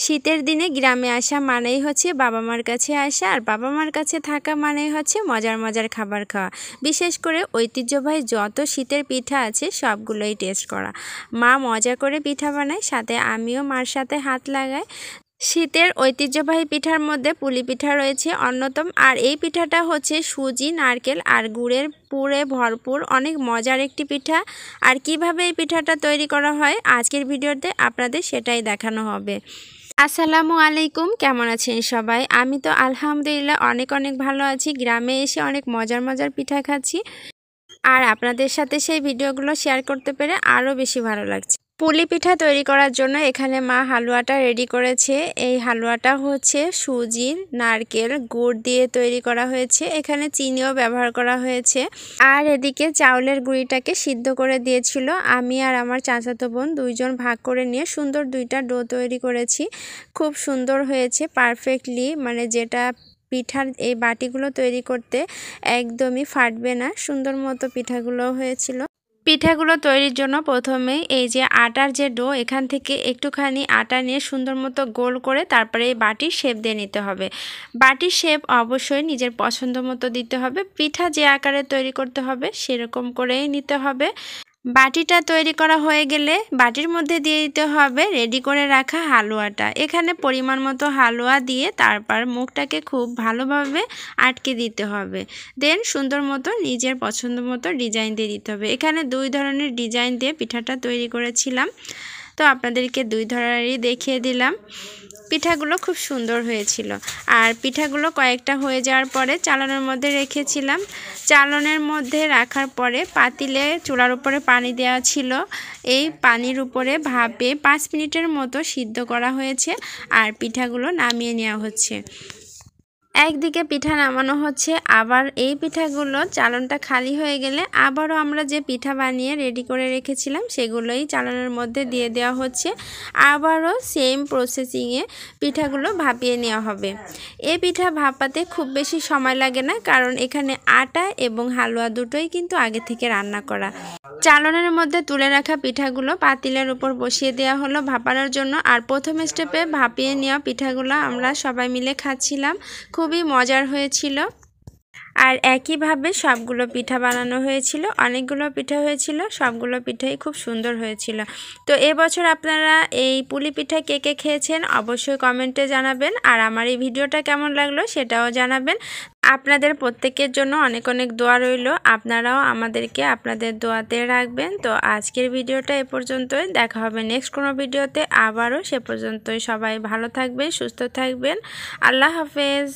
শীতের দিনে গ্রামে আসা মানেই হচ্ছে বাবা মার কাছে আসা, আর বাবা মার কাছে থাকা মানেই হচ্ছে মজার মজার খাবার খাওয়া। বিশেষ করে ঐতিহ্যবাহী যত শীতের পিঠা আছে সবগুলোই টেস্ট করা। মা মজা করে পিঠা বানায়, সাথে আমিও মার সাথে হাত লাগাই। শীতের ঐতিহ্যবাহী পিঠার মধ্যে পুলি পিঠা রয়েছে অন্যতম, আর এই পিঠাটা হচ্ছে সুজি, নারকেল আর গুড়ের পুরে ভরপুর অনেক মজার একটি পিঠা। আর কিভাবে এই পিঠাটা তৈরি করা হয় আজকের ভিডিওতে আপনাদের সেটাই দেখানো হবে। আসসালামু আলাইকুম, কেমন আছেন সবাই? আমি তো আলহামদুলিল্লাহ অনেক অনেক ভালো আছি। গ্রামে এসে অনেক মজার মজার পিঠা খাচ্ছি, আর আপনাদের সাথে সেই ভিডিওগুলো শেয়ার করতে পেরে আরও বেশি ভালো লাগছে। পুলি পিঠা তৈরি করার জন্য এখানে মা হালুয়াটা রেডি করেছে। এই হালুয়াটা হচ্ছে সুজির, নারকেল, গুড় দিয়ে তৈরি করা হয়েছে। এখানে চিনিও ব্যবহার করা হয়েছে। আর এদিকে চাউলের গুঁড়িটাকে সিদ্ধ করে দিয়েছিল। আমি আর আমার চাচাতো বোন দুইজন ভাগ করে নিয়ে সুন্দর দুইটা ডো তৈরি করেছি। খুব সুন্দর হয়েছে, পারফেক্টলি, মানে যেটা পিঠার এই বাটিগুলো তৈরি করতে একদমই ফাটবে না, সুন্দর মতো পিঠাগুলো হয়েছিল। পিঠাগুলো তৈরির জন্য প্রথমেই এই যে আটার যে ডো, এখান থেকে একটুখানি আটা নিয়ে সুন্দর মতো গোল করে তারপরে এই বাটির শেপ দিয়ে নিতে হবে। বাটির শেপ অবশ্যই নিজের পছন্দ মতো দিতে হবে। পিঠা যে আকারে তৈরি করতে হবে সেরকম করেই নিতে হবে। বাটিটা তৈরি করা হয়ে গেলে বাটির মধ্যে দিয়ে দিতে হবে রেডি করে রাখা হালুয়াটা। এখানে পরিমাণ মতো হালুয়া দিয়ে তারপর মুখটাকে খুব ভালোভাবে আটকে দিতে হবে। দেন সুন্দর মতো নিজের পছন্দ মতো ডিজাইন দিয়ে দিতে হবে। এখানে দুই ধরনের ডিজাইন দিয়ে পিঠাটা তৈরি করেছিলাম, তো আপনাদেরকে দুই ধরনেরই দেখিয়ে দিলাম। পিঠাগুলো খুব সুন্দর হয়েছিল। আর পিঠাগুলো কয়েকটা হয়ে যাওয়ার পরে চালনের মধ্যে রেখেছিলাম। চালনের মধ্যে রাখার পরে পাতিলে চুলার উপরে পানি দেওয়া ছিল। এই পানির উপরে ভাপে 5 মিনিটের মতো সিদ্ধ করা হয়েছে, আর পিঠাগুলো নামিয়ে নেওয়া হচ্ছে। একদিকে পিঠা নামানো হচ্ছে, আবার এই পিঠাগুলো চালনটা খালি হয়ে গেলে আবারও আমরা যে পিঠা বানিয়ে রেডি করে রেখেছিলাম সেগুলোই চালনের মধ্যে দিয়ে দেওয়া হচ্ছে। আবারও সেম প্রসেসিংয়ে পিঠাগুলো ভাপিয়ে নেওয়া হবে। এই পিঠা ভাপাতে খুব বেশি সময় লাগে না, কারণ এখানে আটা এবং হালুয়া দুটোই কিন্তু আগে থেকে রান্না করা। চালনের মধ্যে তুলে রাখা পিঠাগুলো পাতিলের উপর বসিয়ে দেওয়া হলো ভাপানোর জন্য। আর প্রথম স্টেপে ভাপিয়ে নেওয়া পিঠাগুলো আমরা সবাই মিলে খাচ্ছিলাম, খুবই মজার হয়েছিল। আর একইভাবে সবগুলো পিঠা বানানো হয়েছিল, অনেকগুলো পিঠা হয়েছিল, সবগুলো পিঠাই খুব সুন্দর হয়েছিল। তো এবছর আপনারা এই পুলি পিঠা কে কে খেয়েছেন অবশ্যই কমেন্টে জানাবেন, আর আমার এই ভিডিওটা কেমন লাগলো সেটাও জানাবেন। আপনাদের প্রত্যেকের জন্য অনেক অনেক দোয়া রইল, আপনারাও আমাদেরকে আপনাদের দোয়াতে রাখবেন। তো আজকের ভিডিওটা এ পর্যন্তই, দেখা হবে নেক্সট কোনো ভিডিওতে আবারও। সে পর্যন্তই সবাই ভালো থাকবেন, সুস্থ থাকবেন। আল্লাহ হাফেজ।